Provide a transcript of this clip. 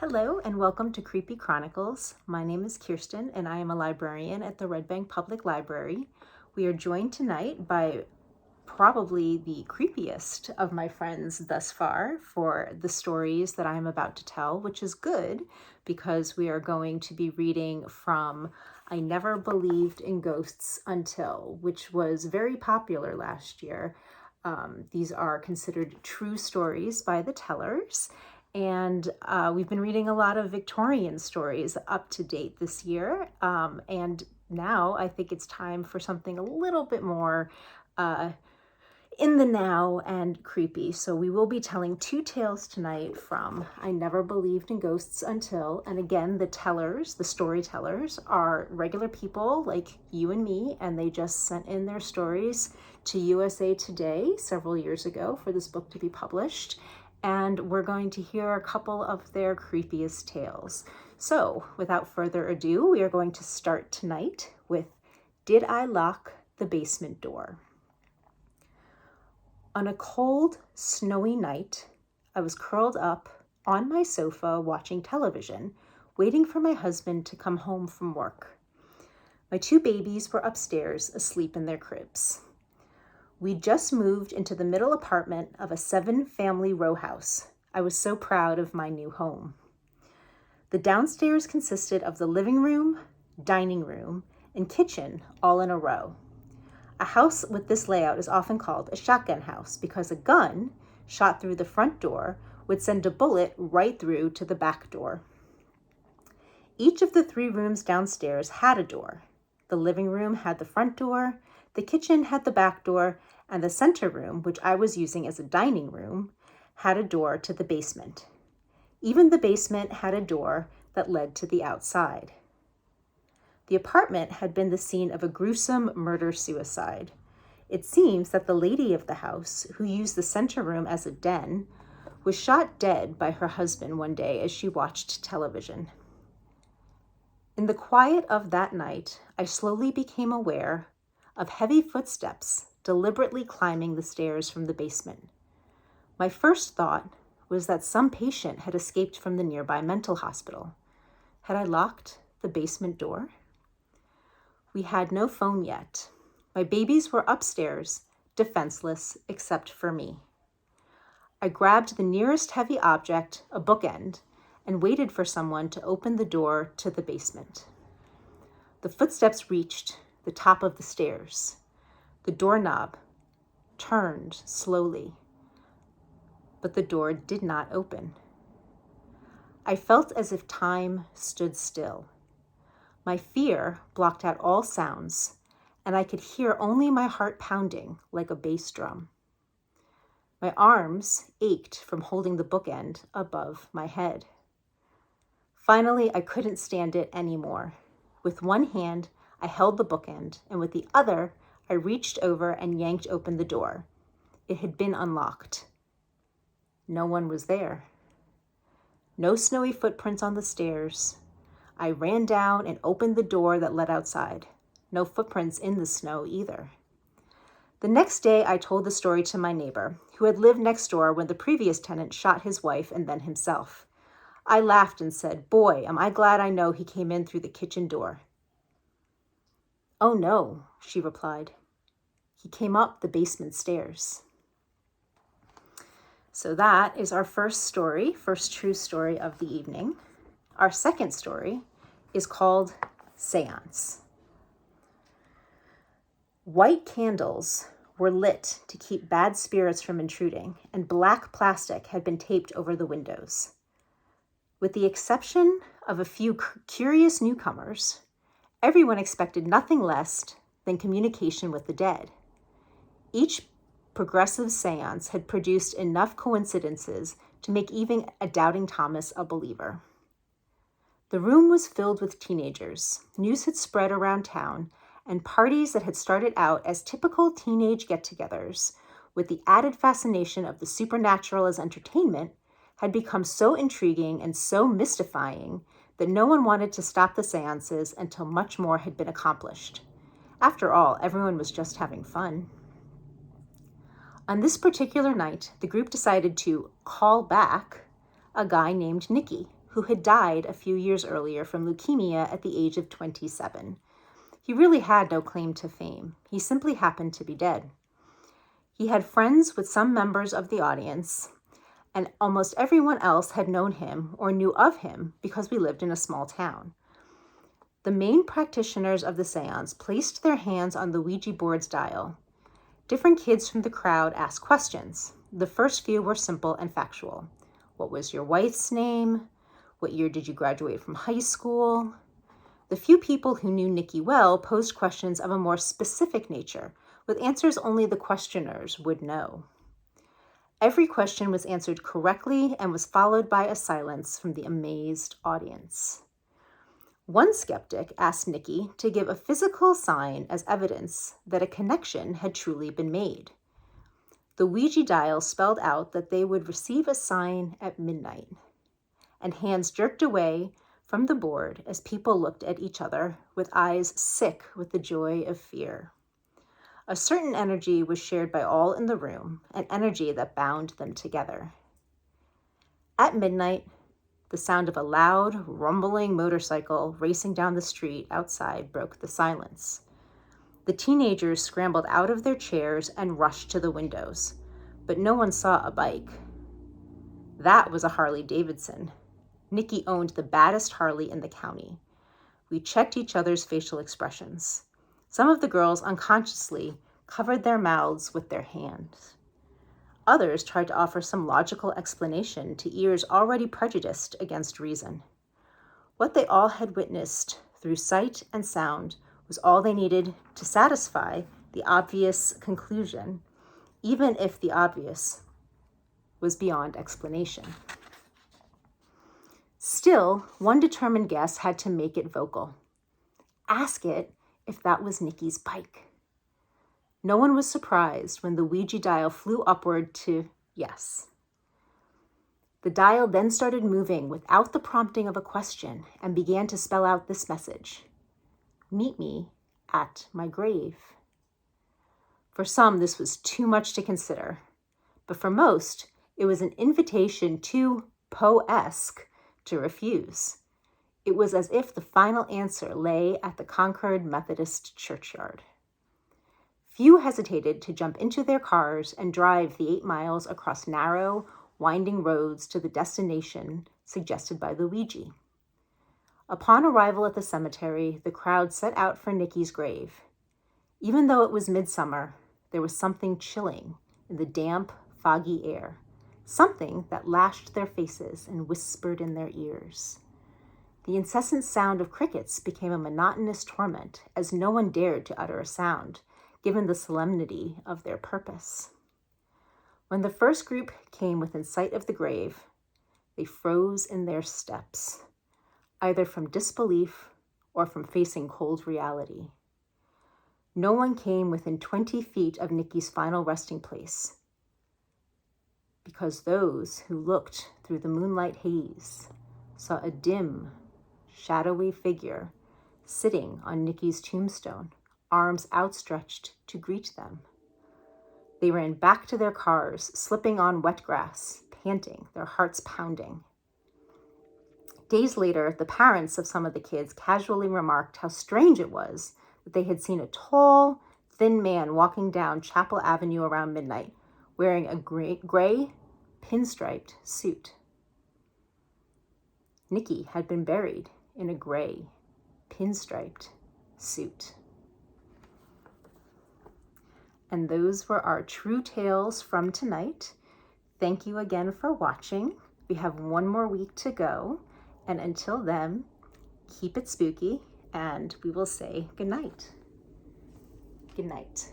Hello and welcome to Creepy Chronicles. My name is Kirsten and I am a librarian at the Red Bank Public Library. We are joined tonight by probably the creepiest of my friends thus far for the stories that I am about to tell, which is good because we are going to be reading from I Never Believed in Ghosts Until, which was very popular last year. These are considered true stories by the tellers. And we've been reading a lot of Victorian stories up to date this year. And now I think it's time for something a little bit more in the now and creepy. So we will be telling two tales tonight from I Never Believed in Ghosts Until. And again, the tellers, the storytellers, are regular people like you and me, and they just sent in their stories to USA Today several years ago for this book to be published. And we're going to hear a couple of their creepiest tales. So without further ado, we are going to start tonight with Did I Lock the Basement Door? On a cold, snowy night, I was curled up on my sofa watching television, waiting for my husband to come home from work. My two babies were upstairs, asleep in their cribs. We just moved into the middle apartment of a 7-family row house. I was so proud of my new home. The downstairs consisted of the living room, dining room, and kitchen all in a row. A house with this layout is often called a shotgun house because a gun shot through the front door would send a bullet right through to the back door. Each of the 3 rooms downstairs had a door. The living room had the front door, the kitchen had the back door, and the center room, which I was using as a dining room, had a door to the basement. Even the basement had a door that led to the outside. The apartment had been the scene of a gruesome murder-suicide. It seems that the lady of the house, who used the center room as a den, was shot dead by her husband one day as she watched television. In the quiet of that night, I slowly became aware of heavy footsteps deliberately climbing the stairs from the basement. My first thought was that some patient had escaped from the nearby mental hospital. Had I locked the basement door? We had no phone yet. My babies were upstairs, defenseless except for me. I grabbed the nearest heavy object, a bookend, and waited for someone to open the door to the basement. The footsteps reached the top of the stairs. The doorknob turned slowly, but the door did not open. I felt as if time stood still. My fear blocked out all sounds, and I could hear only my heart pounding like a bass drum. My arms ached from holding the bookend above my head. Finally, I couldn't stand it anymore. With one hand, I held the bookend, and with the other, I reached over and yanked open the door. It had been unlocked. No one was there. No snowy footprints on the stairs. I ran down and opened the door that led outside. No footprints in the snow either. The next day, I told the story to my neighbor, who had lived next door when the previous tenant shot his wife and then himself. I laughed and said, "Boy, am I glad I know he came in through the kitchen door." "Oh no," she replied. "He came up the basement stairs." So that is our first true story of the evening. Our second story is called Séance. White candles were lit to keep bad spirits from intruding, and black plastic had been taped over the windows. With the exception of a few curious newcomers, everyone expected nothing less than communication with the dead. Each progressive séance had produced enough coincidences to make even a doubting Thomas a believer. The room was filled with teenagers. News had spread around town, and parties that had started out as typical teenage get-togethers, with the added fascination of the supernatural as entertainment, had become so intriguing and so mystifying that no one wanted to stop the séances until much more had been accomplished. After all, everyone was just having fun. On this particular night, the group decided to call back a guy named Nicky, who had died a few years earlier from leukemia at the age of 27. He really had no claim to fame. He simply happened to be dead. He had friends with some members of the audience, and almost everyone else had known him or knew of him because we lived in a small town. The main practitioners of the séance placed their hands on the Ouija board's dial. Different kids from the crowd asked questions. The first few were simple and factual. What was your wife's name? What year did you graduate from high school? The few people who knew Nikki well posed questions of a more specific nature, with answers only the questioners would know. Every question was answered correctly and was followed by a silence from the amazed audience. One skeptic asked Nikki to give a physical sign as evidence that a connection had truly been made. The Ouija dial spelled out that they would receive a sign at midnight, and hands jerked away from the board as people looked at each other with eyes sick with the joy of fear. A certain energy was shared by all in the room, an energy that bound them together. At midnight, the sound of a loud, rumbling motorcycle racing down the street outside broke the silence. The teenagers scrambled out of their chairs and rushed to the windows, but no one saw a bike. That was a Harley Davidson. Nikki owned the baddest Harley in the county. We checked each other's facial expressions. Some of the girls unconsciously covered their mouths with their hands. Others tried to offer some logical explanation to ears already prejudiced against reason. What they all had witnessed through sight and sound was all they needed to satisfy the obvious conclusion, even if the obvious was beyond explanation. Still, one determined guest had to make it vocal. Ask it if that was Nikki's bike. No one was surprised when the Ouija dial flew upward to yes. The dial then started moving without the prompting of a question and began to spell out this message: meet me at my grave. For some, this was too much to consider, but for most, it was an invitation too Poe-esque to refuse. It was as if the final answer lay at the Concord Methodist churchyard. Few hesitated to jump into their cars and drive the 8 miles across narrow, winding roads to the destination suggested by the Ouija. Upon arrival at the cemetery, the crowd set out for Nikki's grave. Even though it was midsummer, there was something chilling in the damp, foggy air, something that lashed their faces and whispered in their ears. The incessant sound of crickets became a monotonous torment, as no one dared to utter a sound, given the solemnity of their purpose. When the first group came within sight of the grave, they froze in their steps, either from disbelief or from facing cold reality. No one came within 20 feet of Nikki's final resting place, because those who looked through the moonlight haze saw a dim, shadowy figure sitting on Nikki's tombstone, arms outstretched to greet them. They ran back to their cars, slipping on wet grass, panting, their hearts pounding. Days later, the parents of some of the kids casually remarked how strange it was that they had seen a tall, thin man walking down Chapel Avenue around midnight, wearing a gray pinstriped suit. Nikki had been buried in a gray pinstriped suit. And those were our true tales from tonight. Thank you again for watching. We have one more week to go. And until then, keep it spooky, and we will say good night. Good night.